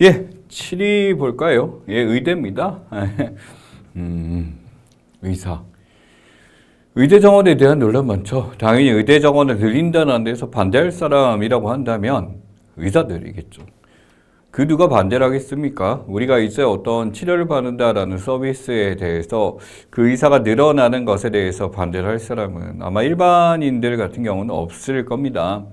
예, 7위 볼까요? 예, 의대입니다. 의사. 의대 정원에 대한 논란 많죠. 당연히 의대 정원을 늘린다는 데서 반대할 사람이라고 한다면 의사들이겠죠. 그 누가 반대를 하겠습니까? 우리가 이제 어떤 치료를 받는다라는 서비스에 대해서 그 의사가 늘어나는 것에 대해서 반대를 할 사람은 아마 일반인들 같은 경우는 없을 겁니다.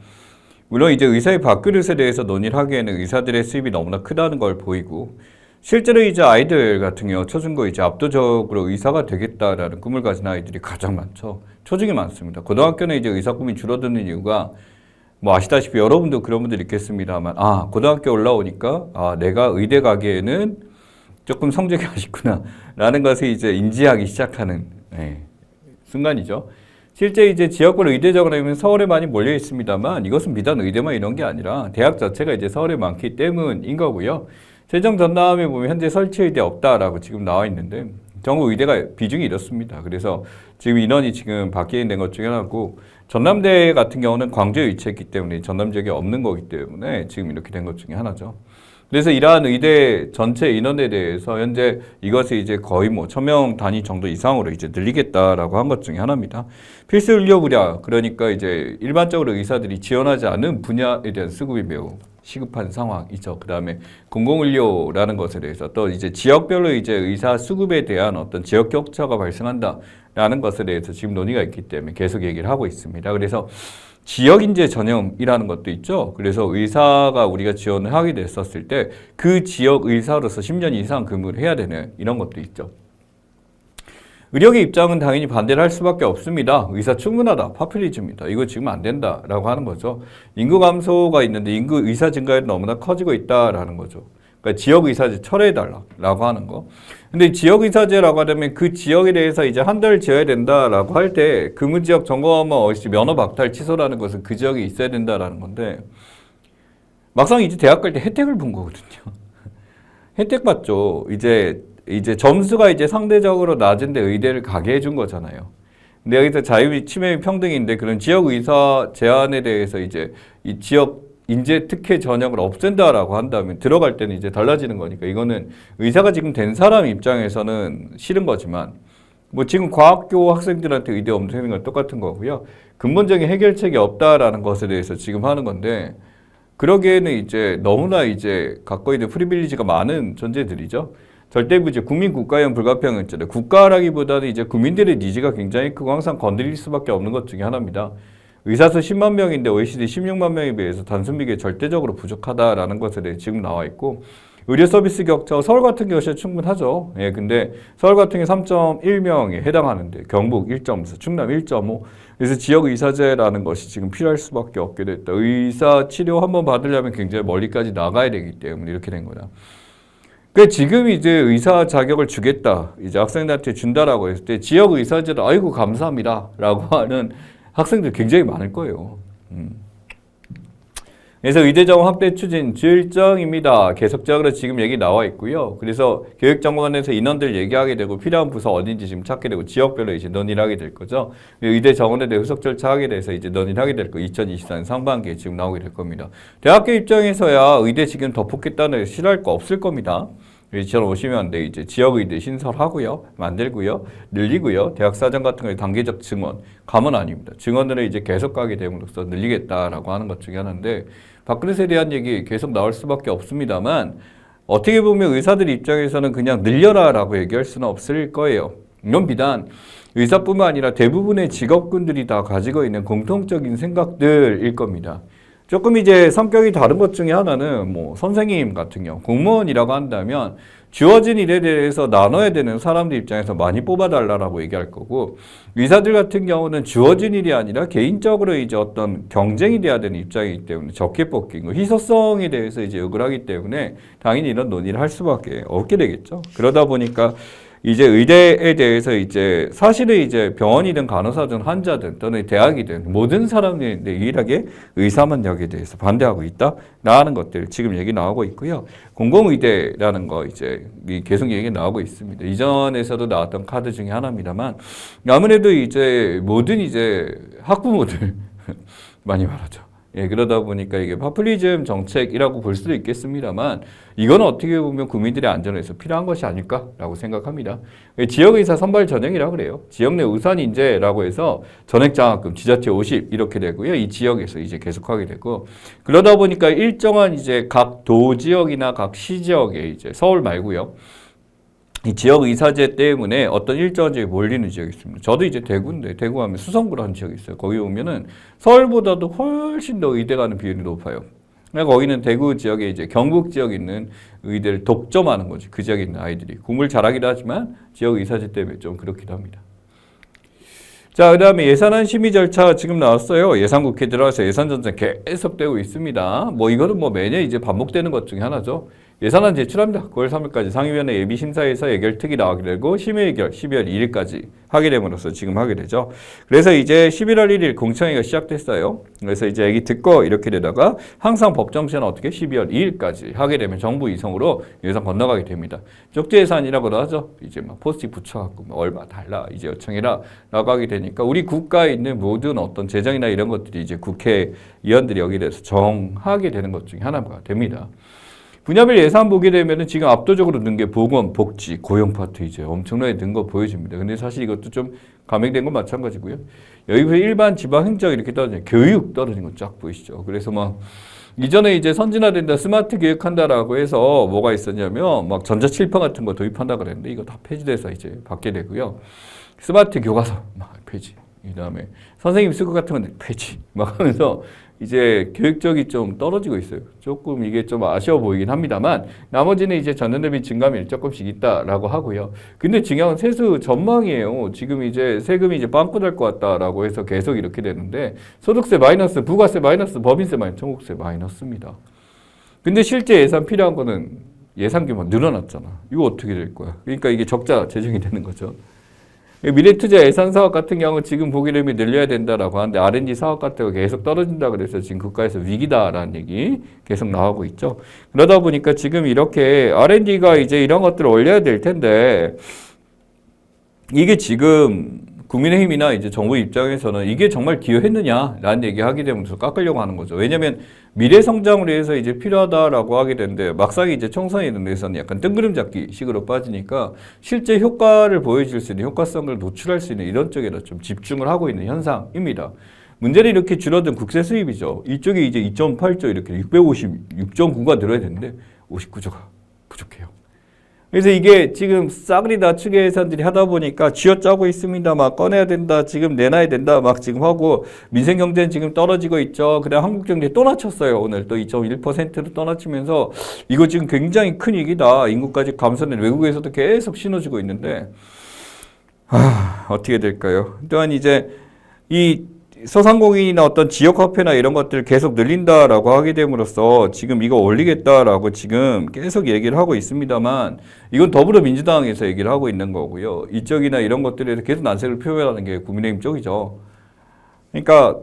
물론 이제 의사의 밥그릇에 대해서 논의를 하기에는 의사들의 수입이 너무나 크다는 걸 보이고, 실제로 이제 아이들 같은 경우 초중고 이제 압도적으로 의사가 되겠다라는 꿈을 가진 아이들이 가장 많죠. 초중이 많습니다. 고등학교는 이제 의사 꿈이 줄어드는 이유가 뭐 아시다시피 여러분도 그런 분들 있겠습니다만, 고등학교 올라오니까 내가 의대 가기에는 조금 성적이 아쉽구나 라는 것을 이제 인지하기 시작하는 순간이죠. 실제 이제 지역별 의대적으로 하면 서울에 많이 몰려 있습니다만, 이것은 비단 의대만 이런 게 아니라 대학 자체가 이제 서울에 많기 때문인 거고요. 세종 전남에 보면 현재 설치의대 없다라고 지금 나와 있는데, 전국 의대가 비중이 이렇습니다. 그래서 지금 인원이 지금 바뀌는 것 중에 하나고, 전남대 같은 경우는 광주에 위치했기 때문에 전남 지역에 없는 거기 때문에 지금 이렇게 된 것 중에 하나죠. 그래서 이러한 의대 전체 인원에 대해서 현재 이것을 이제 거의 뭐 1000명 단위 정도 이상으로 이제 늘리겠다라고 한 것 중에 하나입니다. 필수 의료 분야, 그러니까 이제 일반적으로 의사들이 지원하지 않은 분야에 대한 수급이 매우 시급한 상황이죠. 그 다음에 공공의료라는 것에 대해서 또 이제 지역별로 이제 의사 수급에 대한 어떤 지역 격차가 발생한다라는 것에 대해서 지금 논의가 있기 때문에 계속 얘기를 하고 있습니다. 그래서 지역인재 전형이라는 것도 있죠. 그래서 의사가 우리가 지원을 하게 됐었을 때 그 지역 의사로서 10년 이상 근무를 해야 되는 이런 것도 있죠. 의료계 입장은 당연히 반대를 할 수밖에 없습니다. 의사 충분하다, 파퓰리즘이다. 이거 지금 안 된다라고 하는 거죠. 인구 감소가 있는데 인구 의사 증가율이 너무나 커지고 있다라는 거죠. 그러니까 지역 의사제 철회해달라고 하는 거. 근데 지역 의사제라고 하면 그 지역에 대해서 이제 한 달 지어야 된다라고 할 때 근무 지역 점검은 어시 면허 박탈 취소라는 것은 그 지역에 있어야 된다라는 건데, 막상 이제 대학 갈 때 혜택을 본 거거든요. 혜택 받죠. 이제 점수가 이제 상대적으로 낮은데 의대를 가게 해준 거잖아요. 근데 여기서 자유, 치매, 평등인데 그런 지역 의사 제한에 대해서 이제 이 지역 인재 특혜 전형을 없앤다라고 한다면 들어갈 때는 이제 달라지는 거니까, 이거는 의사가 지금 된 사람 입장에서는 싫은 거지만, 뭐 지금 과학교 학생들한테 의대 없애는 건 똑같은 거고요. 근본적인 해결책이 없다라는 것에 대해서 지금 하는 건데, 그러기에는 이제 너무나 이제 갖고 있는 프리빌리지가 많은 존재들이죠. 절대부지 국민 국가형 불가평등죄를 국가라기보다는 이제 국민들의 니즈가 굉장히 크고 항상 건드릴 수밖에 없는 것 중에 하나입니다. 의사 수 10만 명인데 OECD 16만 명에 비해서 단순 비교에 절대적으로 부족하다라는 것에 대해 지금 나와 있고, 의료 서비스 격차 서울 같은 경우에 충분하죠. 예, 근데 서울 같은 경우 3.1명에 해당하는데 경북 1.4, 충남 1.5. 그래서 지역 의사제라는 것이 지금 필요할 수밖에 없게 됐다. 의사 치료 한번 받으려면 굉장히 멀리까지 나가야 되기 때문에 이렇게 된 거다. 그 지금 이제 의사 자격을 주겠다, 이제 학생들한테 준다라고 했을 때 지역 의사제를 아이고 감사합니다라고 하는 학생들 굉장히 많을 거예요. 그래서 의대 정원 확대 추진 질정입니다. 계속적으로 지금 얘기 나와 있고요. 그래서 교육정보관에서 인원들 얘기하게 되고 필요한 부서 어딘지 지금 찾게 되고 지역별로 이제 논의를 하게 될 거죠. 의대 정원에 대해 후속 절차하게 돼서 이제 논의를 하게 될 거. 2024년 상반기에 지금 나오게 될 겁니다. 대학교 입장에서야 의대 지금 더 뽑겠다는 싫어할 거 없을 겁니다. 저는 오시면 돼. 이제 지역의대 신설하고요, 만들고요, 늘리고요, 대학사정 같은 거에 단계적 증원, 감원 아닙니다. 증원으로 이제 계속 가게 됨으로써 늘리겠다라고 하는 것 중에 하나인데, 밥그릇에 대한 얘기 계속 나올 수밖에 없습니다만, 어떻게 보면 의사들 입장에서는 그냥 늘려라라고 얘기할 수는 없을 거예요. 이건 비단 의사뿐만 아니라 대부분의 직업군들이 다 가지고 있는 공통적인 생각들일 겁니다. 조금 이제 성격이 다른 것 중에 하나는 뭐 선생님 같은 경우 공무원이라고 한다면 주어진 일에 대해서 나눠야 되는 사람들 입장에서 많이 뽑아달라고 얘기할 거고, 의사들 같은 경우는 주어진 일이 아니라 개인적으로 이제 어떤 경쟁이 돼야 되는 입장이기 때문에 적게 뽑힌 거, 희소성에 대해서 이제 요구를 하기 때문에 당연히 이런 논의를 할 수밖에 없게 되겠죠. 그러다 보니까 이제 의대에 대해서 이제 사실은 이제 병원이든 간호사든 환자든 또는 대학이든 모든 사람들이 유일하게 의사만 여기에 대해서 반대하고 있다라는 것들 지금 얘기 나오고 있고요. 공공의대라는 거 이제 계속 얘기 나오고 있습니다. 이전에서도 나왔던 카드 중에 하나입니다만, 아무래도 이제 모든 이제 학부모들 많이 말하죠. 예, 그러다 보니까 이게 파퓰리즘 정책이라고 볼 수도 있겠습니다만 이건 어떻게 보면 국민들의 안전을 위해서 필요한 것이 아닐까라고 생각합니다. 지역의사 선발 전형이라고 그래요. 지역 내 우선 인재라고 해서 전액장학금, 지자체 50 이렇게 되고요. 이 지역에서 이제 계속하게 되고 그러다 보니까 일정한 이제 각 도 지역이나 각 시 지역에 이제 서울 말고요. 이 지역 의사제 때문에 어떤 일정한 지역에 몰리는 지역이 있습니다. 저도 이제 대구인데 대구 하면 수성구라는 지역이 있어요. 거기 오면은 서울보다도 훨씬 더 의대 가는 비율이 높아요. 그러니까 거기는 대구 지역에 이제 경북 지역에 있는 의대를 독점하는 거지. 그 지역에 있는 아이들이. 공부를 잘하기도 하지만 지역 의사제 때문에 좀 그렇기도 합니다. 자, 그 다음에 예산안 심의 절차 지금 나왔어요. 예산국회 들어가서 예산 전쟁 계속되고 있습니다. 뭐 이거는 뭐 매년 이제 반복되는 것 중에 하나죠. 예산안 제출합니다. 9월 3일까지 상임위원회 예비심사에서 예결특위 나가게 되고 심의예결 12월 2일까지 하게 됨으로써 지금 하게 되죠. 그래서 이제 11월 1일 공청회가 시작됐어요. 그래서 이제 얘기 듣고 이렇게 되다가 항상 법정시는 어떻게 12월 2일까지 하게 되면 정부 이송으로 예산 건너가게 됩니다. 쪽지 예산이라고도 하죠. 이제 막 포스트잇 붙여갖고 뭐 얼마 달라 이제 요청해라 라고 하게 되니까 우리 국가에 있는 모든 어떤 재정이나 이런 것들이 이제 국회의원들이 여기에 대해서 정하게 되는 것 중에 하나가 됩니다. 분야별 예산 보게 되면은 지금 압도적으로 는 게 보건, 복지, 고용 파트 이제 엄청나게 는 거 보여집니다. 근데 사실 이것도 좀 감액된 건 마찬가지고요. 여기서 일반 지방 행정 이렇게 떨어지는 교육 떨어진 거 쫙 보이시죠. 그래서 막 이전에 이제 선진화된다, 스마트 교육한다라고 해서 뭐가 있었냐면 막 전자칠판 같은 거 도입한다 그랬는데 이거 다 폐지돼서 이제 받게 되고요. 스마트 교과서 막 폐지. 그다음에 선생님 수급 같은 건 폐지. 막 하면서 이제 교육적이 좀 떨어지고 있어요. 조금 이게 좀 아쉬워 보이긴 합니다만 나머지는 이제 전년 대비 증감이 조금씩 있다라고 하고요. 근데 중요한 세수 전망이에요. 지금 이제 세금이 이제 빵꾸 날 것 같다라고 해서 계속 이렇게 되는데 소득세 마이너스, 부가세 마이너스, 법인세 마이너스, 종국세 마이너스입니다. 근데 실제 예산 필요한 거는 예산 규모 늘어났잖아. 이거 어떻게 될 거야? 그러니까 이게 적자 재정이 되는 거죠. 미래투자 예산 사업 같은 경우 지금 보기 되면 늘려야 된다라고 하는데 R&D 사업 같은 거 계속 떨어진다 그래서 지금 국가에서 위기다라는 얘기 계속 나오고 있죠. 그러다 보니까 지금 이렇게 R&D가 이제 이런 것들을 올려야 될 텐데 이게 지금 국민의힘이나 이제 정부 입장에서는 이게 정말 기여했느냐라는 얘기 하게 되면서 깎으려고 하는 거죠. 왜냐하면 미래 성장을 위해서 이제 필요하다라고 하게 되는데 막상 이제 총선이 되면서는 약간 뜬구름 잡기 식으로 빠지니까 실제 효과를 보여줄 수 있는 효과성을 노출할 수 있는 이런 쪽에다 좀 집중을 하고 있는 현상입니다. 문제는 이렇게 줄어든 국세 수입이죠. 이쪽이 이제 2.8조 이렇게 656.9가 늘어야 되는데 59조가 부족해요. 그래서 이게 지금 싸그리 낮추게 예산들이 하다 보니까 쥐어짜고 있습니다. 막 꺼내야 된다. 지금 내놔야 된다. 막 지금 하고 민생 경제는 지금 떨어지고 있죠. 그다음 한국 경제 또 낮췄어요. 오늘 또 2.1%로 또 낮추면서 이거 지금 굉장히 큰 위기다. 인구까지 감소는 외국에서도 계속 신호주고 있는데 어떻게 될까요? 또한 이제 이 소상공인이나 어떤 지역화폐나 이런 것들을 계속 늘린다라고 하게 됨으로써 지금 이거 올리겠다라고 지금 계속 얘기를 하고 있습니다만 이건 더불어민주당에서 얘기를 하고 있는 거고요. 이쪽이나 이런 것들에 계속 난색을 표현하는 게 국민의힘 쪽이죠. 그러니까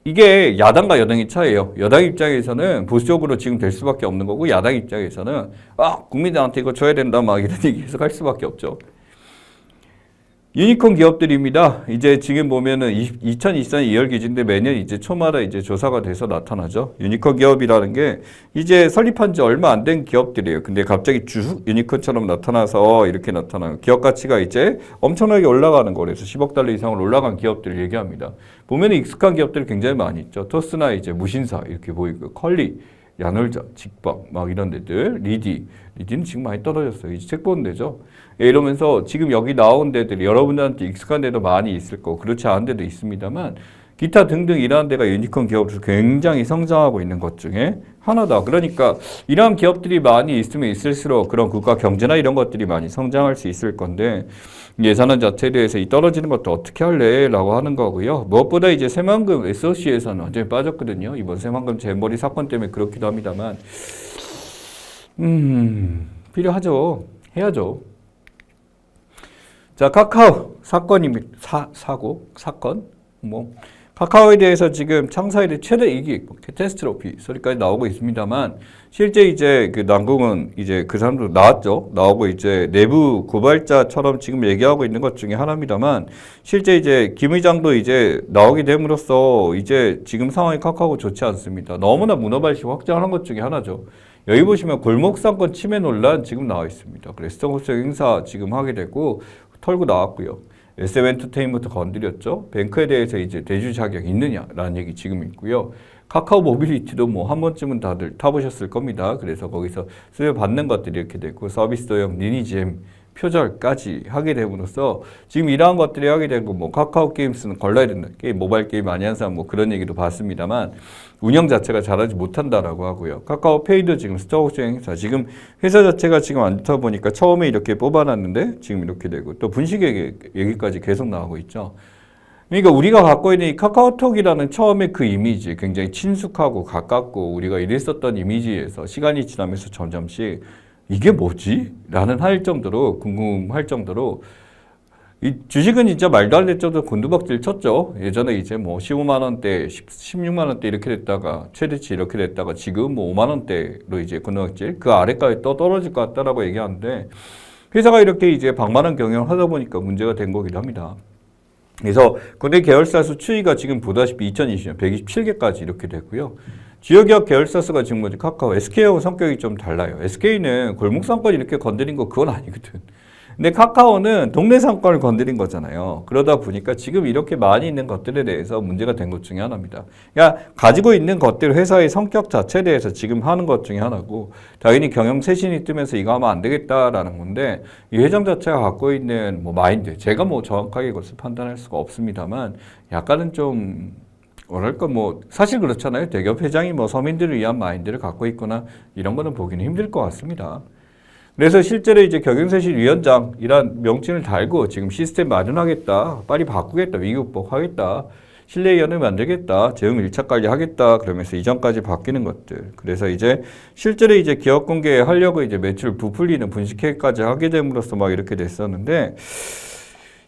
이게 야당과 여당의 차이예요. 여당 입장에서는 보수적으로 지금 될 수밖에 없는 거고 야당 입장에서는 국민들한테 이거 줘야 된다 막 이런 얘기 계속 할 수밖에 없죠. 유니콘 기업들입니다. 이제 지금 보면은 2024년 2월 기준인데 매년 이제 초마다 이제 조사가 돼서 나타나죠. 유니콘 기업이라는 게 이제 설립한 지 얼마 안 된 기업들이에요. 근데 갑자기 쭉 유니콘처럼 나타나서 이렇게 나타나요. 기업 가치가 이제 엄청나게 올라가는 거래서 10억 달러 이상으로 올라간 기업들을 얘기합니다. 보면은 익숙한 기업들이 굉장히 많이 있죠. 토스나 이제 무신사 이렇게 보이고 컬리, 야놀자, 직박 막 이런 데들, 리디는 지금 많이 떨어졌어요. 이제 책 보는 데죠. 이러면서 지금 여기 나온 데들이 여러분들한테 익숙한 데도 많이 있을 거고 그렇지 않은 데도 있습니다만 기타 등등 이러한 데가 유니콘 기업으로 굉장히 성장하고 있는 것 중에 하나다. 그러니까 이러한 기업들이 많이 있으면 있을수록 그런 국가 경제나 이런 것들이 많이 성장할 수 있을 건데 예산안 자체에 대해서 이 떨어지는 것도 어떻게 할래? 라고 하는 거고요. 무엇보다 이제 새만금 SOC에서는 완전히 빠졌거든요. 이번 새만금 재벌이 사건 때문에 그렇기도 합니다만 필요하죠. 해야죠. 자, 카카오 사건입니다. 사건. 뭐 카카오에 대해서 지금 창사일의 최대 이익, 캐타스트로피 소리까지 나오고 있습니다만 실제 이제 그 남궁은 이제 그 사람도 나왔죠. 나오고 이제 내부 고발자처럼 지금 얘기하고 있는 것 중에 하나입니다만 실제 이제 김 의장도 이제 나오게 됨으로써 이제 지금 상황이 카카오가 좋지 않습니다. 너무나 문어발식 확장하는 것 중에 하나죠. 여기 보시면 골목상권 침해 논란 지금 나와 있습니다. 그래서 스톡홀스적 행사 지금 하게 되고 털고 나왔고요. SM 엔터테인먼트 건드렸죠. 뱅크에 대해서 이제 대주 자격이 있느냐라는 얘기 지금 있고요. 카카오 모빌리티도 뭐 한 번쯤은 다들 타보셨을 겁니다. 그래서 거기서 수요 받는 것들이 이렇게 되고 서비스 도형 리니지엠 표절까지 하게 됨으로써 지금 이러한 것들이 하게 되고 뭐 카카오 게임스는 걸러야 된다. 게임 모바일 게임 많이 하는 사람 뭐 그런 얘기도 봤습니다만 운영 자체가 잘하지 못한다라고 하고요. 카카오페이도 지금 스톡옵션 행사 지금 회사 자체가 지금 안 좋다 보니까 처음에 이렇게 뽑아놨는데 지금 이렇게 되고 또 분식 얘기까지 계속 나오고 있죠. 그러니까 우리가 갖고 있는 이 카카오톡이라는 처음에 그 이미지 굉장히 친숙하고 가깝고 우리가 이랬었던 이미지에서 시간이 지나면서 점점씩 이게 뭐지? 라는 할 정도로 궁금할 정도로 이 주식은 진짜 말도 안 될 정도로 곤두박질 쳤죠. 예전에 이제 뭐 15만 원대, 16만 원대 이렇게 됐다가 최대치 이렇게 됐다가 지금 뭐 5만 원대로 이제 곤두박질 그 아래까지 또 떨어질 것 같다라고 얘기하는데 회사가 이렇게 이제 방만한 경영을 하다 보니까 문제가 된 거기도 합니다. 그래서 국내 계열사 수 추이가 지금 보다시피 2020년 127개까지 이렇게 됐고요. 주요 기업 계열사 수가 지금 뭐지? 카카오, SK하고 성격이 좀 달라요. SK는 골목상권 이렇게 건드린 거 그건 아니거든. 근데 카카오는 동네 상권을 건드린 거잖아요. 그러다 보니까 지금 이렇게 많이 있는 것들에 대해서 문제가 된 것 중에 하나입니다. 그러니까 가지고 있는 것들 회사의 성격 자체에 대해서 지금 하는 것 중에 하나고 당연히 경영 쇄신이 뜨면서 이거 하면 안 되겠다라는 건데 이 회장 자체가 갖고 있는 뭐 마인드 제가 뭐 정확하게 이것을 판단할 수가 없습니다만 약간은 좀 뭐랄까 뭐 사실 그렇잖아요. 대기업 회장이 뭐 서민들을 위한 마인드를 갖고 있거나 이런 거는 보기는 힘들 것 같습니다. 그래서 실제로 이제 경영쇄신위원장이란 명칭을 달고 지금 시스템 마련하겠다, 빨리 바꾸겠다, 위기 극복하겠다, 신뢰위원회 만들겠다, 재무 밀착 관리하겠다 그러면서 이전까지 바뀌는 것들. 그래서 이제 실제로 이제 기업 공개하려고 이제 매출 부풀리는 분식회까지 하게 됨으로써 막 이렇게 됐었는데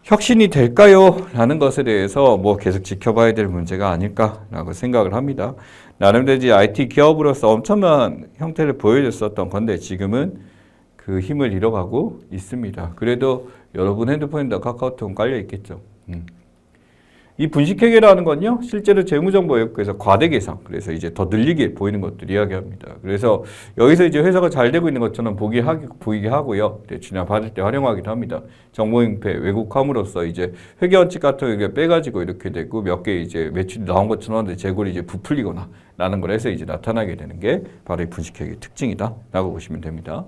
혁신이 될까요? 라는 것에 대해서 뭐 계속 지켜봐야 될 문제가 아닐까라고 생각을 합니다. 나름대로 이제 IT 기업으로서 엄청난 형태를 보여줬었던 건데 지금은 그 힘을 잃어가고 있습니다. 그래도 여러분 핸드폰에다 카카오톡은 깔려 있겠죠. 이 분식회계라는 건요, 실제로 재무정보예역에서 과대 계산, 그래서 이제 더 늘리게 보이는 것들 이야기합니다. 그래서 여기서 이제 회사가 잘 되고 있는 것처럼 보이게 하고요. 대출이나 받을 때 활용하기도 합니다. 정보잉패, 왜곡함으로써 이제 회계원칙 같은 거 빼가지고 이렇게 되고 몇 개 이제 매출이 나온 것처럼 하는데 재고를 이제 부풀리거나 라는 걸 해서 이제 나타나게 되는 게 바로 이 분식회계 특징이다. 라고 보시면 됩니다.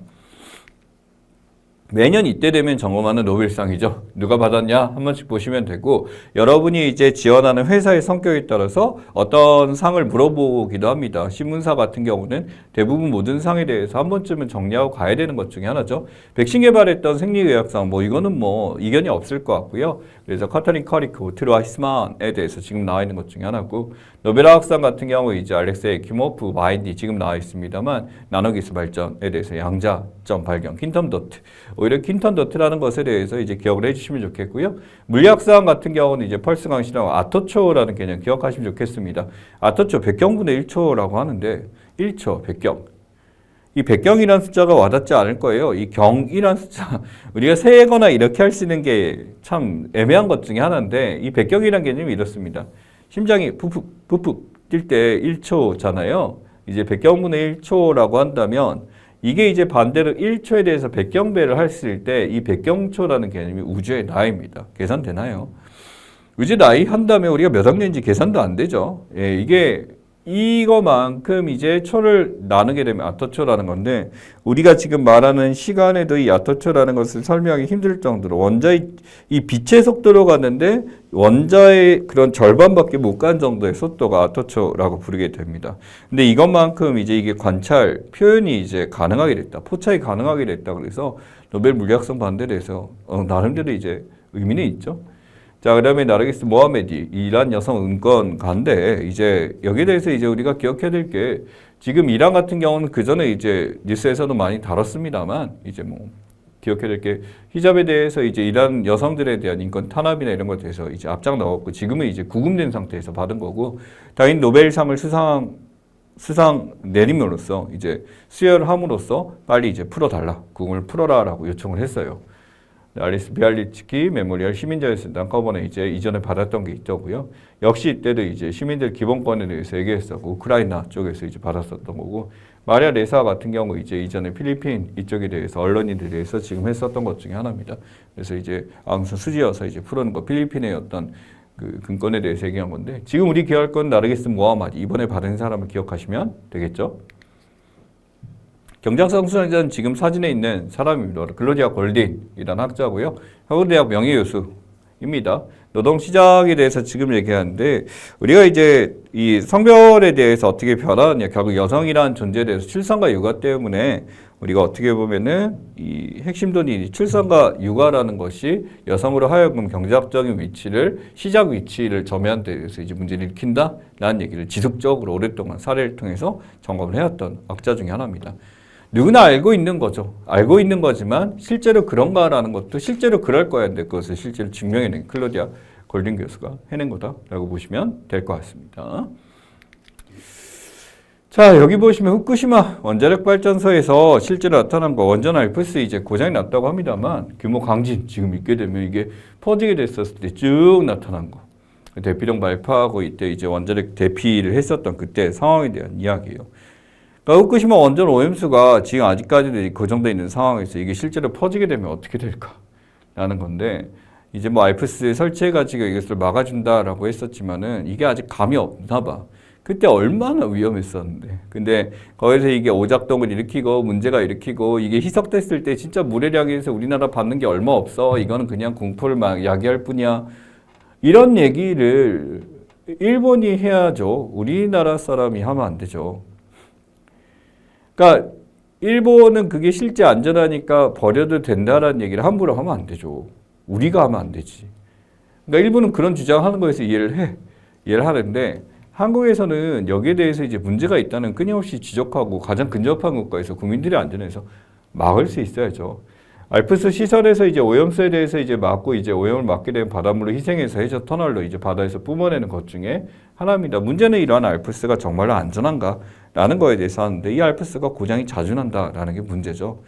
매년 이때 되면 점검하는 노벨상이죠. 누가 받았냐 한 번씩 보시면 되고 여러분이 이제 지원하는 회사의 성격에 따라서 어떤 상을 물어보기도 합니다. 신문사 같은 경우는 대부분 모든 상에 대해서 한 번쯤은 정리하고 가야 되는 것 중에 하나죠. 백신 개발했던 생리의학상 뭐 이거는 뭐 이견이 없을 것 같고요. 그래서 카터린 커리크, 트루 아이스만에 대해서 지금 나와 있는 것 중에 하나고 노벨화학상 같은 경우 이제 알렉세이 키모프, 마인디 지금 나와 있습니다만 나노기술 발전에 대해서 양자점 발견, 퀸텀 도트 오히려 퀸텀 도트라는 것에 대해서 이제 기억을 해주시면 좋겠고요. 물리학상 같은 경우는 이제 펄스 강신하고 아토초라는 개념 기억하시면 좋겠습니다. 아토초 백경분의 1초라고 하는데 1초 백경. 이 백경이라는 숫자가 와닿지 않을 거예요. 이 경이라는 숫자 우리가 세거나 이렇게 할 수 있는 게 참 애매한 것 중에 하나인데 이 백경이라는 개념이 이렇습니다. 심장이 푹푹 뛸 때 1초잖아요. 이제 백경분의 1초라고 한다면 이게 이제 반대로 1초에 대해서 백경배를 했을 때 이 백경초라는 개념이 우주의 나이입니다. 계산되나요? 우주 나이 한다면 우리가 몇 학년인지 계산도 안 되죠. 예, 이게 이거만큼 이제 초를 나누게 되면 아토초라는 건데 우리가 지금 말하는 시간에도 이 아토초라는 것을 설명하기 힘들 정도로 원자의 이 빛의 속도로 갔는데 원자의 그런 절반밖에 못 간 정도의 속도가 아토초라고 부르게 됩니다. 근데 이것만큼 이제 이게 관찰 표현이 이제 가능하게 됐다. 포착이 가능하게 됐다. 그래서 노벨 물리학상 반대돼서 나름대로 이제 의미는 있죠. 자, 그 다음에 나르기스 모하메디, 이란 여성 은권가인데, 이제, 여기에 대해서 이제 우리가 기억해야 될 게, 지금 이란 같은 경우는 그 전에 이제 뉴스에서도 많이 다뤘습니다만, 이제 뭐, 기억해야 될 게 히잡에 대해서 이제 이란 여성들에 대한 인권 탄압이나 이런 것에 대해서 이제 앞장 나왔고 지금은 이제 구금된 상태에서 받은 거고 당연히 노벨상을 수상 내림으로써 이제 수여함으로써 빨리 이제 풀어달라 구금을 풀어라라고 요청을 했어요. 알리스 비알리츠키 메모리얼 시민자유센터 한꺼번에 이제 이전에 받았던 게 있더고요. 역시 이때도 이제 시민들 기본권에 대해서 얘기했었고 우크라이나 쪽에서 이제 받았었던 거고 마리아 레사 같은 경우 이제 이전에 필리핀 이쪽에 대해서 언론인들에 대해서 지금 했었던 것 중에 하나입니다. 그래서 이제 아무튼 수지어서 이제 풀어놓은 거 필리핀의 어떤 그 근건에 대해서 얘기한 건데 지금 우리 기여할 건 나르기스 모하마드 이번에 받은 사람을 기억하시면 되겠죠. 경장성 수상자는 지금 사진에 있는 사람입니다. 글로디아 골딘이라는 학자고요. 하버드대학 명예교수입니다. 노동 시작에 대해서 지금 얘기하는데 우리가 이제 이 성별에 대해서 어떻게 변하느냐 결국 여성이라는 존재에 대해서 출산과 육아 때문에 우리가 어떻게 보면은 이 핵심 논이 출산과 육아라는 것이 여성으로 하여금 경제학적인 위치를 시작 위치를 점유한 데 대해서 이제 문제를 일으킨다라는 얘기를 지속적으로 오랫동안 사례를 통해서 점검을 해왔던 학자 중에 하나입니다. 누구나 알고 있는 거죠. 알고 있는 거지만 실제로 그런가라는 것도 실제로 그럴 거야. 근데 그것을 실제로 증명해낸 클로디아 골든 교수가 해낸 거다라고 보시면 될 것 같습니다. 자, 여기 보시면 후쿠시마 원자력 발전소에서 실제로 나타난 거 원전 알프스 이제 고장이 났다고 합니다만 규모 강진 지금 있게 되면 이게 퍼지게 됐었을 때 쭉 나타난 거. 대피령 발파하고 이때 이제 원자력 대피를 했었던 그때 상황에 대한 이야기예요. 그러니까 후쿠시마 원전 오염수가 지금 아직까지도 고정되어 있는 상황에서 이게 실제로 퍼지게 되면 어떻게 될까라는 건데 이제 뭐 알프스 설치해가지고 이것을 막아준다라고 했었지만은 이게 아직 감이 없나 봐. 그때 얼마나 위험했었는데. 근데 거기서 이게 오작동을 일으키고 문제가 일으키고 이게 희석됐을 때 진짜 물해량에서 우리나라 받는 게 얼마 없어. 이거는 그냥 공포를 막 야기할 뿐이야. 이런 얘기를 일본이 해야죠. 우리나라 사람이 하면 안 되죠. 그러니까 일본은 그게 실제 안전하니까 버려도 된다라는 얘기를 함부로 하면 안 되죠. 우리가 하면 안 되지. 그러니까 일본은 그런 주장하는 거에서 이해를 하는데 한국에서는 여기에 대해서 이제 문제가 있다는 끊임없이 지적하고 가장 근접한 국가에서 국민들의 안전에서 막을 수 있어야죠. 알프스 시설에서 이제 오염수에 대해서 이제 막고 이제 오염을 막게 되면 바닷물을 희생해서 해저 터널로 이제 바다에서 뿜어내는 것 중에 하나입니다. 문제는 이러한 알프스가 정말로 안전한가라는 거에 대해서 하는데 이 알프스가 고장이 자주 난다라는 게 문제죠.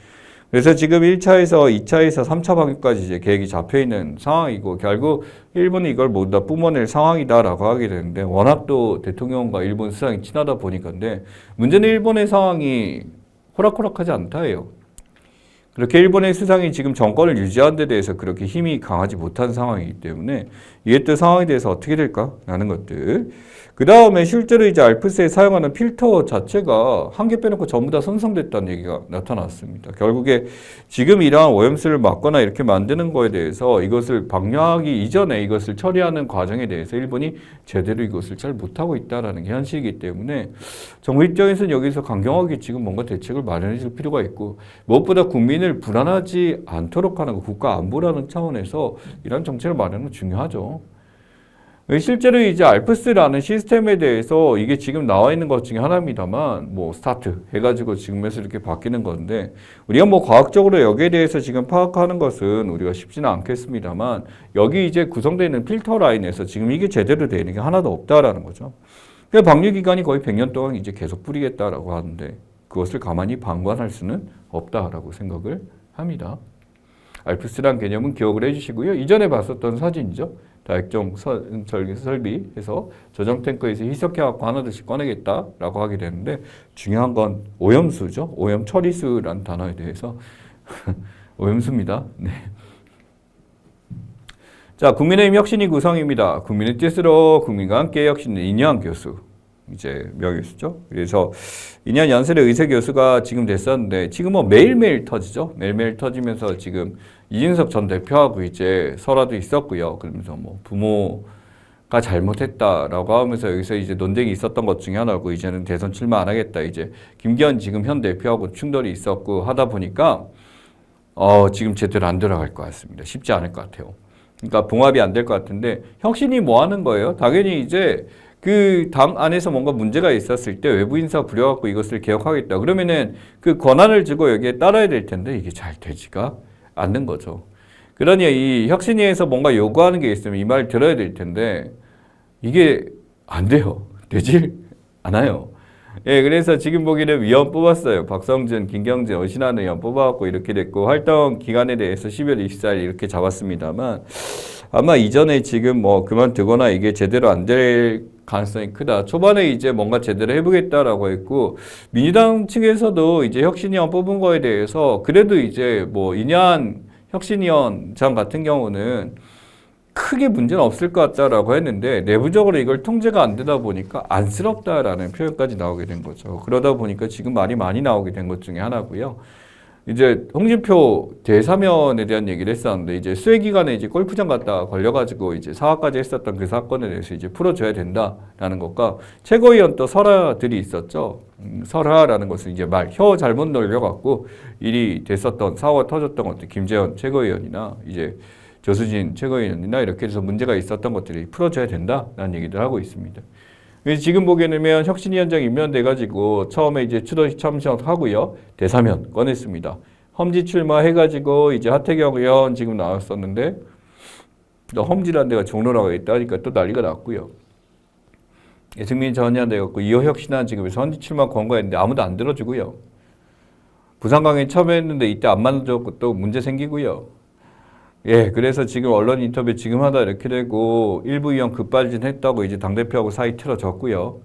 그래서 지금 1차에서 2차에서 3차 방역까지 이제 계획이 잡혀 있는 상황이고 결국 일본이 이걸 모두 다 뿜어낼 상황이다라고 하게 되는데 워낙 또 대통령과 일본 수상이 친하다 보니까인데 문제는 일본의 상황이 호락호락하지 않다예요. 그렇게 일본의 수상이 지금 정권을 유지하는 데 대해서 그렇게 힘이 강하지 못한 상황이기 때문에 이에 또 상황에 대해서 어떻게 될까라는 것들. 그 다음에 실제로 이제 알프스에 사용하는 필터 자체가 한 개 빼놓고 전부 다 손상됐다는 얘기가 나타났습니다. 결국에 지금 이러한 오염수를 막거나 이렇게 만드는 거에 대해서 이것을 방류하기 이전에 이것을 처리하는 과정에 대해서 일본이 제대로 이것을 잘 못하고 있다는 게 현실이기 때문에 정부 입장에서는 여기서 강경하게 지금 뭔가 대책을 마련해 줄 필요가 있고 무엇보다 국민을 불안하지 않도록 하는 거, 국가 안보라는 차원에서 이런 정책을 마련은 중요하죠. 실제로 이제 알프스라는 시스템에 대해서 이게 지금 나와 있는 것 중에 하나입니다만 뭐 스타트 해가지고 지금에서 이렇게 바뀌는 건데 우리가 뭐 과학적으로 여기에 대해서 지금 파악하는 것은 우리가 쉽지는 않겠습니다만 여기 이제 구성되어 있는 필터 라인에서 지금 이게 제대로 되는 게 하나도 없다라는 거죠. 그러니까 방류 기간이 거의 100년 동안 이제 계속 뿌리겠다라고 하는데 그것을 가만히 방관할 수는 없다라고 생각을 합니다. 알프스란 개념은 기억을 해주시고요. 이전에 봤었던 사진이죠. 다액정 설비해서 저장 탱크에서 희석해갖고 하나둘씩 꺼내겠다라고 하게 되는데 중요한 건 오염수죠. 오염 처리수라는 단어에 대해서 오염수입니다. 네. 자, 국민의힘 혁신위 구성입니다. 국민의 뜻으로 국민과 함께 혁신은 이뇨한 교수. 이제 명예교수죠. 그래서 2년 연설의 의세 교수가 지금 됐었는데 지금 뭐 매일매일 터지죠. 매일매일 터지면서 지금 이준석 전 대표하고 이제 설화도 있었고요. 그러면서 뭐 부모가 잘못했다라고 하면서 여기서 이제 논쟁이 있었던 것 중에 하나고 이제는 대선 출마 안 하겠다. 이제 김기현 지금 현 대표하고 충돌이 있었고 하다 보니까 지금 제대로 안 들어갈 것 같습니다. 쉽지 않을 것 같아요. 그러니까 봉합이 안 될 것 같은데 혁신이 뭐 하는 거예요? 당연히 이제 그 당 안에서 뭔가 문제가 있었을 때 외부 인사 부려갖고 이것을 개혁하겠다. 그러면은 그 권한을 주고 여기에 따라야 될 텐데 이게 잘 되지가 않는 거죠. 그러니 이 혁신위에서 뭔가 요구하는 게 있으면 이 말 들어야 될 텐데 이게 안 돼요. 되질 않아요. 예, 그래서 지금 보기에는 위원 뽑았어요. 박성준, 김경진, 어신하는 위원 뽑아갖고 이렇게 됐고 활동 기간에 대해서 12월 24일 이렇게 잡았습니다만 아마 이전에 지금 뭐 그만두거나 이게 제대로 안 될 가능성이 크다. 초반에 이제 뭔가 제대로 해보겠다라고 했고 민주당 측에서도 이제 혁신위원 뽑은 거에 대해서 그래도 이제 뭐 인현 혁신위원장 같은 경우는 크게 문제는 없을 것 같다라고 했는데 내부적으로 이걸 통제가 안 되다 보니까 안쓰럽다라는 표현까지 나오게 된 거죠. 그러다 보니까 지금 말이 많이 나오게 된 것 중에 하나고요. 이제 홍준표 대사면에 대한 얘기를 했었는데 이제 수해 기간에 이제 골프장 갔다가 걸려가지고 이제 사과까지 했었던 그 사건에 대해서 이제 풀어줘야 된다라는 것과 최고위원 또 설화들이 있었죠. 설화라는 것은 이제 혀 잘못 놀려갖고 일이 됐었던 사고가 터졌던 것들 김재원 최고위원이나 이제 조수진 최고위원이나 이렇게 해서 문제가 있었던 것들이 풀어줘야 된다라는 얘기를 하고 있습니다. 그래서 지금 보게되면 혁신위원장 임명돼가지고 처음에 이제 추도식 참석하고요. 대사면 꺼냈습니다. 험지 출마해가지고 이제 하태경 의원 지금 나왔었는데 또 험지라는 데가 종로라고 있다니까 또 난리가 났고요. 승민 전의한 데 갖고 이호혁신안 지금 험지 출마 권고했는데 아무도 안 들어주고요. 부산강에 참여했는데 이때 안 만나줬고 또 문제 생기고요. 예, 그래서 지금 언론 인터뷰 지금 하다 이렇게 되고 일부 의원 급발진했다고 이제 당대표하고 사이 틀어졌고요.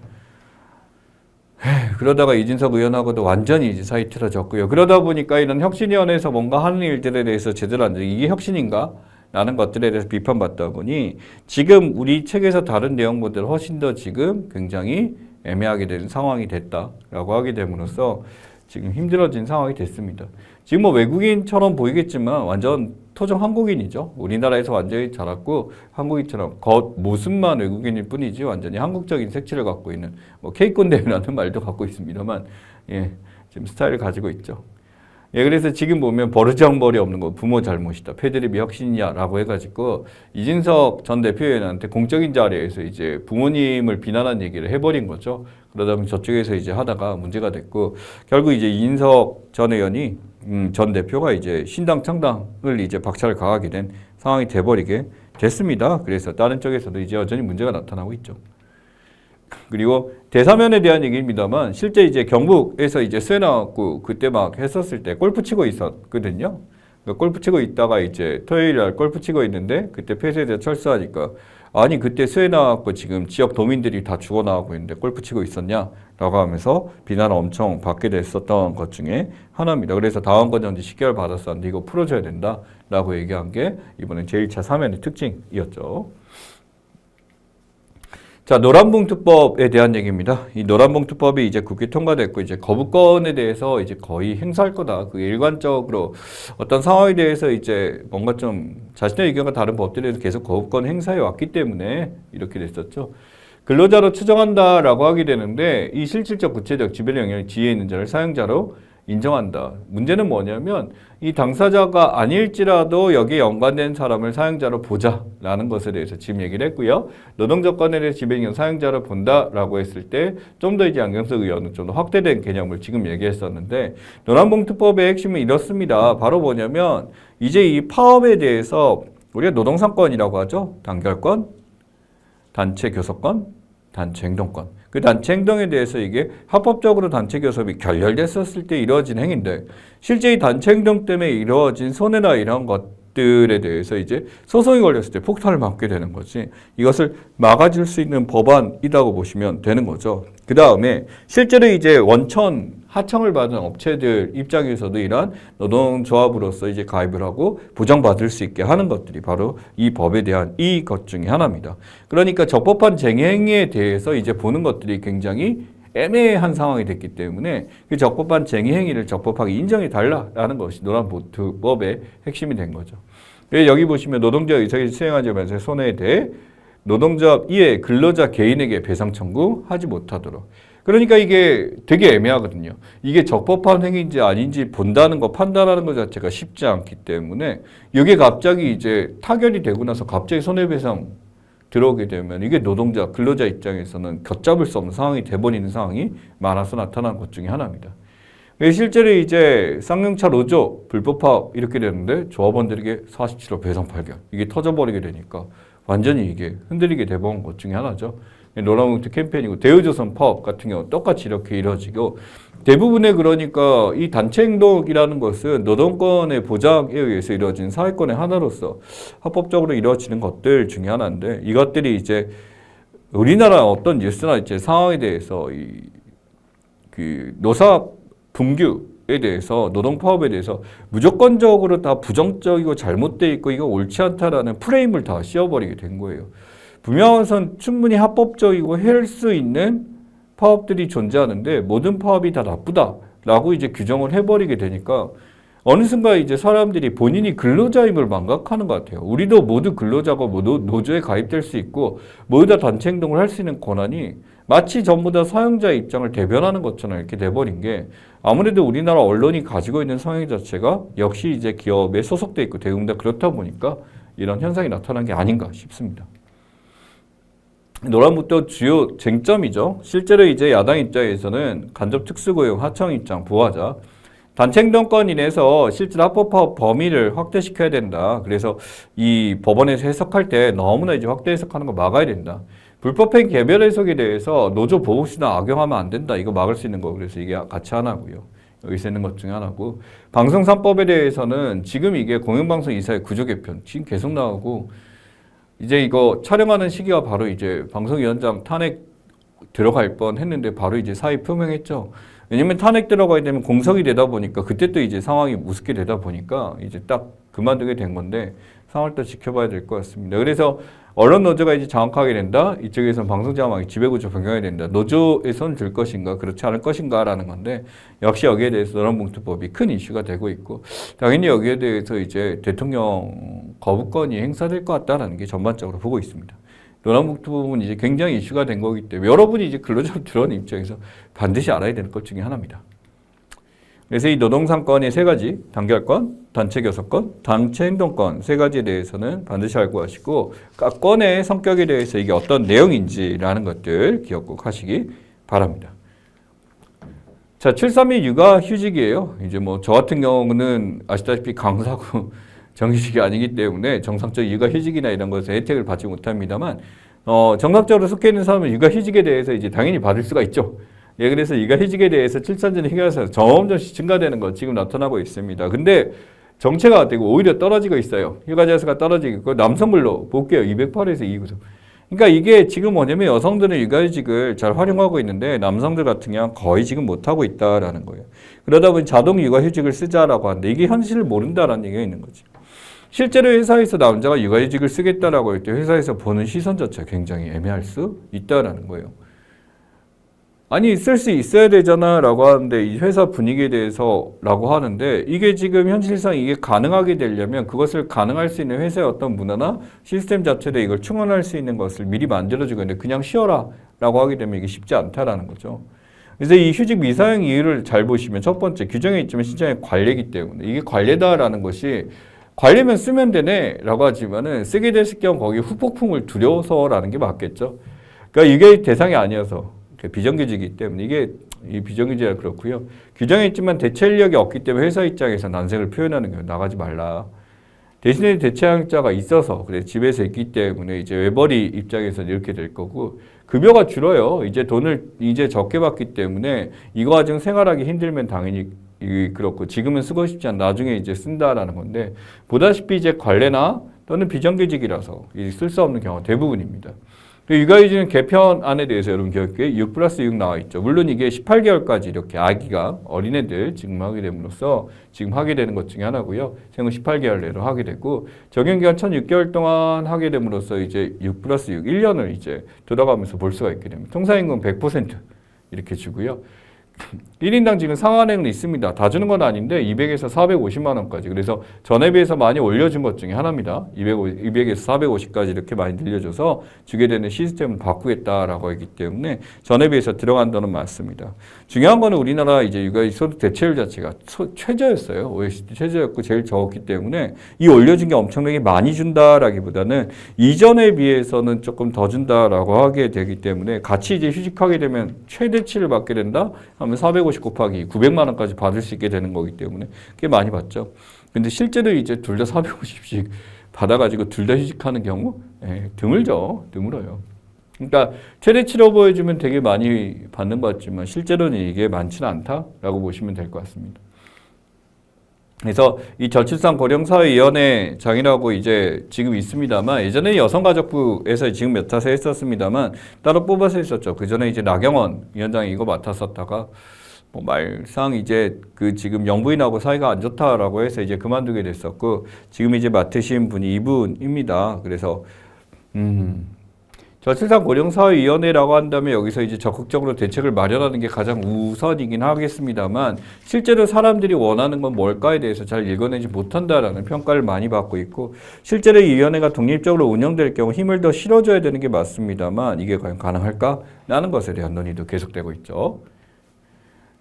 그러다가 이진석 의원하고도 완전히 이제 사이 틀어졌고요. 그러다 보니까 이런 혁신위원회에서 뭔가 하는 일들에 대해서 제대로 안 돼. 이게 혁신인가? 라는 것들에 대해서 비판받다 보니 지금 우리 책에서 다른 내용보다 훨씬 더 지금 굉장히 애매하게 되는 상황이 됐다라고 하게 됨으로써 지금 힘들어진 상황이 됐습니다. 지금 뭐 외국인처럼 보이겠지만 완전 토종 한국인이죠. 우리나라에서 완전히 자랐고 한국인처럼 겉모습만 외국인일 뿐이지 완전히 한국적인 색채를 갖고 있는 뭐 K꼰대라는 말도 갖고 있습니다만 예, 지금 스타일을 가지고 있죠. 예, 그래서 지금 보면 버르장머리 없는 거 부모 잘못이다. 패드립이 혁신이야라고 해가지고 이진석 전 대표위원한테 공적인 자리에서 이제 부모님을 비난한 얘기를 해버린 거죠. 그러다 보니 저쪽에서 이제 하다가 문제가 됐고 결국 이제 이인석 전 의원이 전 대표가 이제 신당 창당을 이제 박차를 가하게 된 상황이 돼버리게 됐습니다. 그래서 다른 쪽에서도 이제 여전히 문제가 나타나고 있죠. 그리고 대사면에 대한 얘기입니다만 실제 이제 경북에서 이제 수해 나왔고 그때 막 했었을 때 골프 치고 있었거든요. 그러니까 골프 치고 있다가 이제 토요일 날 골프 치고 있는데 그때 폐쇄돼서 철수하니까 아니 그때 수해 나왔고 지금 지역 도민들이 다 죽어 나가고 있는데 골프 치고 있었냐라고 하면서 비난을 엄청 받게 됐었던 것 중에 하나입니다. 그래서 다원권정지 10개월 받았었는데 이거 풀어줘야 된다라고 얘기한 게 이번에 제1차 사면의 특징이었죠. 자, 노란봉투법에 대한 얘기입니다. 이 노란봉투법이 이제 국회 통과됐고 이제 거부권에 대해서 이제 거의 행사할 거다. 그 일관적으로 어떤 상황에 대해서 이제 뭔가 좀 자신의 의견과 다른 법들에 대해서 계속 거부권 행사해 왔기 때문에 이렇게 됐었죠. 근로자로 추정한다라고 하게 되는데 이 실질적 구체적 지배력 영향이 지위에 있는 자를 사용자로 인정한다. 문제는 뭐냐면 이 당사자가 아닐지라도 여기에 연관된 사람을 사용자로 보자라는 것에 대해서 지금 얘기를 했고요. 노동조건에 대해서 지배력 사용자로 본다라고 했을 때 좀 더 이제 안경석 의원은 좀 더 확대된 개념을 지금 얘기했었는데 노란봉투법의 핵심은 이렇습니다. 바로 뭐냐면 이제 이 파업에 대해서 우리가 노동상권이라고 하죠. 단결권, 단체 교섭권, 단체 행동권. 그 단체 행동에 대해서 이게 합법적으로 단체 교섭이 결렬됐었을 때 이루어진 행위인데 실제 이 단체 행동 때문에 이루어진 손해나 이런 것들에 대해서 이제 소송이 걸렸을 때 폭탄을 맞게 되는 거지 이것을 막아줄 수 있는 법안이라고 보시면 되는 거죠. 그 다음에 실제로 이제 원천 하청을 받은 업체들 입장에서도 이러한 노동조합으로서 이제 가입을 하고 보장받을 수 있게 하는 것들이 바로 이 법에 대한 이 것 중에 하나입니다. 그러니까 적법한 쟁행에 대해서 이제 보는 것들이 굉장히 애매한 상황이 됐기 때문에 그 적법한 쟁의 행위를 적법하게 인정해 달라라는 것이 노란봉투법의 핵심이 된 거죠. 여기 보시면 노동자 의사결정 수행하지 않으면서 손해에 대해 노동조합 이외 근로자 개인에게 배상 청구하지 못하도록. 그러니까 이게 되게 애매하거든요. 이게 적법한 행위인지 아닌지 본다는 거 판단하는 것 자체가 쉽지 않기 때문에 이게 갑자기 이제 타결이 되고 나서 갑자기 손해배상 들어오게 되면 이게 노동자, 근로자 입장에서는 걷잡을 수 없는 상황이 돼버리는 상황이 많아서 나타난 것 중에 하나입니다. 실제로 이제 쌍용차 노조 불법 파업 이렇게 되는데 조합원들에게 47억 배상 발견 이게 터져버리게 되니까 완전히 이게 흔들리게 돼버린 것 중에 하나죠. 노란봉투 캠페인이고 대우조선 파업 같은 경우 똑같이 이렇게 이루어지고 대부분의 그러니까 이 단체 행동이라는 것은 노동권의 보장에 의해서 이루어진 사회권의 하나로서 합법적으로 이루어지는 것들 중에 하나인데 이것들이 이제 우리나라 어떤 뉴스나 이제 상황에 대해서 그 노사 분규에 대해서 노동 파업에 대해서 무조건적으로 다 부정적이고 잘못돼 있고 이거 옳지 않다라는 프레임을 다 씌워버리게 된 거예요. 분명한 충분히 합법적이고 할 수 있는 파업들이 존재하는데 모든 파업이 다 나쁘다라고 이제 규정을 해버리게 되니까 어느 순간 이제 사람들이 본인이 근로자임을 망각하는 것 같아요. 우리도 모두 근로자고 모두 노조에 가입될 수 있고 모두 다 단체 행동을 할 수 있는 권한이 마치 전부 다 사용자의 입장을 대변하는 것처럼 이렇게 돼버린 게 아무래도 우리나라 언론이 가지고 있는 성향 자체가 역시 이제 기업에 소속돼 있고 대부분 다 그렇다 보니까 이런 현상이 나타난 게 아닌가 싶습니다. 노란북도 주요 쟁점이죠. 실제로 이제 야당 입장에서는 간접 특수고용, 하청 입장, 부하자, 단체 행동권 인해서 실제 합법화업 범위를 확대시켜야 된다. 그래서 이 법원에서 해석할 때 너무나 이제 확대 해석하는 거 막아야 된다. 불법행 개별 해석에 대해서 노조 보호수단 악용하면 안 된다. 이거 막을 수 있는 거. 그래서 이게 같이 하나고요. 여기서 있는 것 중에 하나고 방송 3법에 대해서는 지금 이게 공영방송 이사의 구조 개편 지금 계속 나오고 이제 이거 촬영하는 시기가 바로 이제 방송위원장 탄핵 들어갈 뻔 했는데 바로 이제 사의 표명했죠. 왜냐면 탄핵 들어가야 되면 공석이 되다 보니까 그때 또 이제 상황이 우습게 되다 보니까 이제 딱 그만두게 된 건데 상황을 또 지켜봐야 될 것 같습니다. 그래서 언론 노조가 이제 장악하게 된다. 이쪽에서는 방송자망이 지배구조 변경해야 된다. 노조의 손을 들 것인가 그렇지 않을 것인가라는 건데 역시 여기에 대해서 노란봉투법이 큰 이슈가 되고 있고 당연히 여기에 대해서 이제 대통령 거부권이 행사될 것 같다는 게 전반적으로 보고 있습니다. 노란봉투법은 이제 굉장히 이슈가 된 거기 때문에 여러분이 이제 근로자로 들어오는 입장에서 반드시 알아야 되는 것 중에 하나입니다. 그래서 이 노동상권의 세 가지, 단결권, 단체교섭권, 단체행동권 세 가지에 대해서는 반드시 알고 하시고 각 권의 성격에 대해서 이게 어떤 내용인지라는 것들 기억 꼭 하시기 바랍니다. 자, 732 육아휴직이에요. 이제 뭐 저 같은 경우는 아시다시피 강사고 정규직이 아니기 때문에 정상적 육아휴직이나 이런 것에 혜택을 받지 못합니다만 정상적으로 속해 있는 사람은 육아휴직에 대해서 이제 당연히 받을 수가 있죠. 예, 그래서 육아휴직에 대해서 출산전 해결사에서 점점씩 증가되는 거 지금 나타나고 있습니다. 근데 정체가 되고 오히려 떨어지고 있어요. 휴가자수가 떨어지고 있고 남성별로 볼게요. 208에서 290. 그러니까 이게 지금 뭐냐면 여성들은 육아휴직을 잘 활용하고 있는데 남성들 같은 경우는 거의 지금 못하고 있다라는 거예요. 그러다 보니 자동 육아휴직을 쓰자라고 하는데 이게 현실을 모른다라는 얘기가 있는 거지. 실제로 회사에서 남자가 육아휴직을 쓰겠다라고 할 때 회사에서 보는 시선 자체가 굉장히 애매할 수 있다라는 거예요. 아니 쓸 수 있어야 되잖아 라고 하는데 이 회사 분위기에 대해서 라고 하는데 이게 지금 현실상 이게 가능하게 되려면 그것을 가능할 수 있는 회사의 어떤 문화나 시스템 자체에 이걸 충원할 수 있는 것을 미리 만들어주고 있는데 그냥 쉬어라 라고 하게 되면 이게 쉽지 않다라는 거죠. 그래서 이 휴직 미사용 이유를 잘 보시면 첫 번째 규정에 있지만 실제는 관례이기 때문에 이게 관례다라는 것이 관례면 쓰면 되네 라고 하지만은 쓰게 됐을 경우 거기 후폭풍을 두려워서라는 게 맞겠죠. 그러니까 이게 대상이 아니어서 비정규직이기 때문에 이게 이 비정규직이라 그렇고요. 규정에 있지만 대체 인력이 없기 때문에 회사 입장에서 난색을 표현하는 경우 나가지 말라. 대신에 대체자가 있어서 그래 집에서 있기 때문에 이제 외벌이 입장에서는 이렇게 될 거고 급여가 줄어요. 이제 돈을 이제 적게 받기 때문에 이거 가지고 생활하기 힘들면 당연히 그렇고 지금은 쓰고 싶지 않아 나중에 이제 쓴다라는 건데 보다시피 이제 관례나 또는 비정규직이라서 쓸 수 없는 경우가 대부분입니다. 육아휴직은 개편안에 대해서 여러분 기억해 6+6 나와 있죠. 물론 이게 18개월까지 이렇게 아기가 어린애들 지금 하게 됨으로써 지금 하게 되는 것 중에 하나고요. 생후 18개월 내로 하게 되고 적용기간 1,006개월 동안 하게 됨으로써 이제 6+6 1년을 이제 돌아가면서 볼 수가 있게 됩니다. 통상임금 100% 이렇게 주고요. 1인당 지금 상한액은 있습니다. 다 주는 건 아닌데 200에서 450만 원까지. 그래서 전에 비해서 많이 올려준 것 중에 하나입니다. 200에서 450까지 이렇게 많이 늘려줘서 주게 되는 시스템을 바꾸겠다라고 했기 때문에 전에 비해서 들어간 돈은 많습니다. 중요한 거는 우리나라 이제 육아소득 대체율 자체가 최저였어요. OECD 최저였고 제일 적었기 때문에 이 올려준 게 엄청나게 많이 준다라기보다는 이전에 비해서는 조금 더 준다라고 하게 되기 때문에 같이 이제 휴직하게 되면 최대치를 받게 된다. 하면 450 곱하기 900만 원까지 받을 수 있게 되는 거기 때문에 꽤 많이 받죠. 근데 실제로 이제 둘 다 450씩 받아가지고 둘 다 휴직하는 경우 드물죠. 드물어요. 그러니까 최대치로 보여주면 되게 많이 받는 것 같지만 실제로는 이게 많지는 않다라고 보시면 될 것 같습니다. 그래서 이 저출산 고령사회위원회장이라고 이제 지금 있습니다만 예전에 여성가족부에서 지금 맡아서 했었습니다만 따로 뽑아서 했었죠. 그 전에 이제 나경원 위원장이 이거 맡았었다가 뭐 말상 이제 그 지금 영부인하고 사이가 안 좋다라고 해서 이제 그만두게 됐었고 지금 이제 맡으신 분이 이분입니다. 그래서 저출산 고령사회위원회라고 한다면 여기서 이제 적극적으로 대책을 마련하는 게 가장 우선이긴 하겠습니다만 실제로 사람들이 원하는 건 뭘까에 대해서 잘 읽어내지 못한다라는 평가를 많이 받고 있고 실제로 이 위원회가 독립적으로 운영될 경우 힘을 더 실어줘야 되는 게 맞습니다만 이게 과연 가능할까라는 것에 대한 논의도 계속되고 있죠.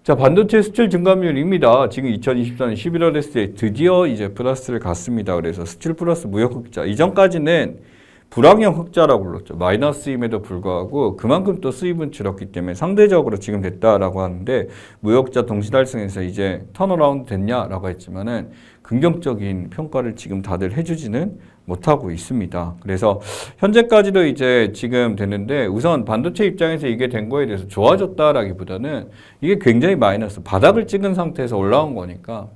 자, 반도체 수출 증감률입니다. 지금 2024년 11월 했을 때 드디어 이제 플러스를 갔습니다. 그래서 수출 플러스 무역 흑자. 이전까지는 불황형 흑자라고 불렀죠. 마이너스임에도 불구하고 그만큼 또 수입은 줄었기 때문에 상대적으로 지금 됐다라고 하는데 무역자 동시달성에서 이제 턴어라운드 됐냐라고 했지만은 긍정적인 평가를 지금 다들 해주지는 못하고 있습니다. 그래서 현재까지도 이제 지금 됐는데 우선 반도체 입장에서 이게 된 거에 대해서 좋아졌다라기보다는 이게 굉장히 마이너스 바닥을 찍은 상태에서 올라온 거니까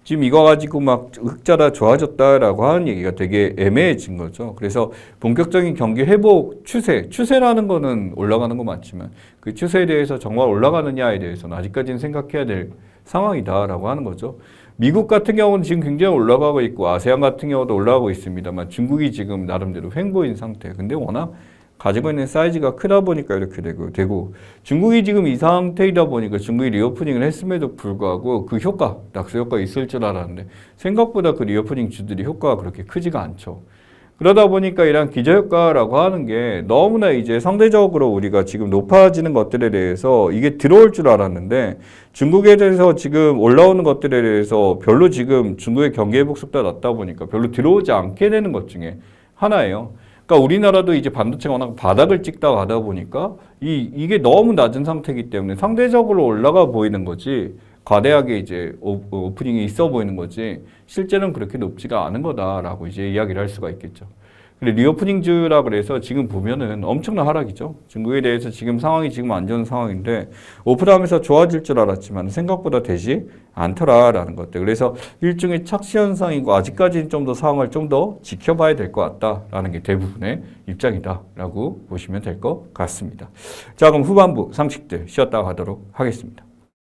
지금 이거 가지고 막 흑자라 좋아졌다라고 하는 얘기가 되게 애매해진 거죠. 그래서 본격적인 경기 회복 추세라는 거는 올라가는 거 맞지만 그 추세에 대해서 정말 올라가느냐에 대해서는 아직까지는 생각해야 될 상황이다라고 하는 거죠. 미국 같은 경우는 지금 굉장히 올라가고 있고 아세안 같은 경우도 올라가고 있습니다만 중국이 지금 나름대로 횡보인 상태. 근데 워낙 가지고 있는 사이즈가 크다 보니까 이렇게 되고 중국이 지금 이 상태이다 보니까 중국이 리오프닝을 했음에도 불구하고 그 효과, 낙수 효과가 있을 줄 알았는데 생각보다 그 리오프닝 주들이 효과가 그렇게 크지가 않죠. 그러다 보니까 이런 기저효과라고 하는 게 너무나 이제 상대적으로 우리가 지금 높아지는 것들에 대해서 이게 들어올 줄 알았는데 중국에 대해서 지금 올라오는 것들에 대해서 별로 지금 중국의 경기 회복 속도가 낮다 보니까 별로 들어오지 않게 되는 것 중에 하나예요. 그러니까 우리나라도 이제 반도체가 워낙 바닥을 찍다가 하다 보니까 이게 너무 낮은 상태이기 때문에 상대적으로 올라가 보이는 거지 과대하게 이제 오프닝이 있어 보이는 거지 실제는 그렇게 높지가 않은 거다라고 이제 이야기를 할 수가 있겠죠. 근데 리오프닝주라 그래서 지금 보면은 엄청난 하락이죠. 중국에 대해서 지금 상황이 지금 안 좋은 상황인데 오픈하면서 좋아질 줄 알았지만 생각보다 되지 않더라라는 것들. 그래서 일종의 착시 현상이고 아직까지는 좀 더 상황을 좀 더 지켜봐야 될 것 같다라는 게 대부분의 입장이다라고 보시면 될 것 같습니다. 자, 그럼 후반부 상식들 쉬었다 가도록 하겠습니다.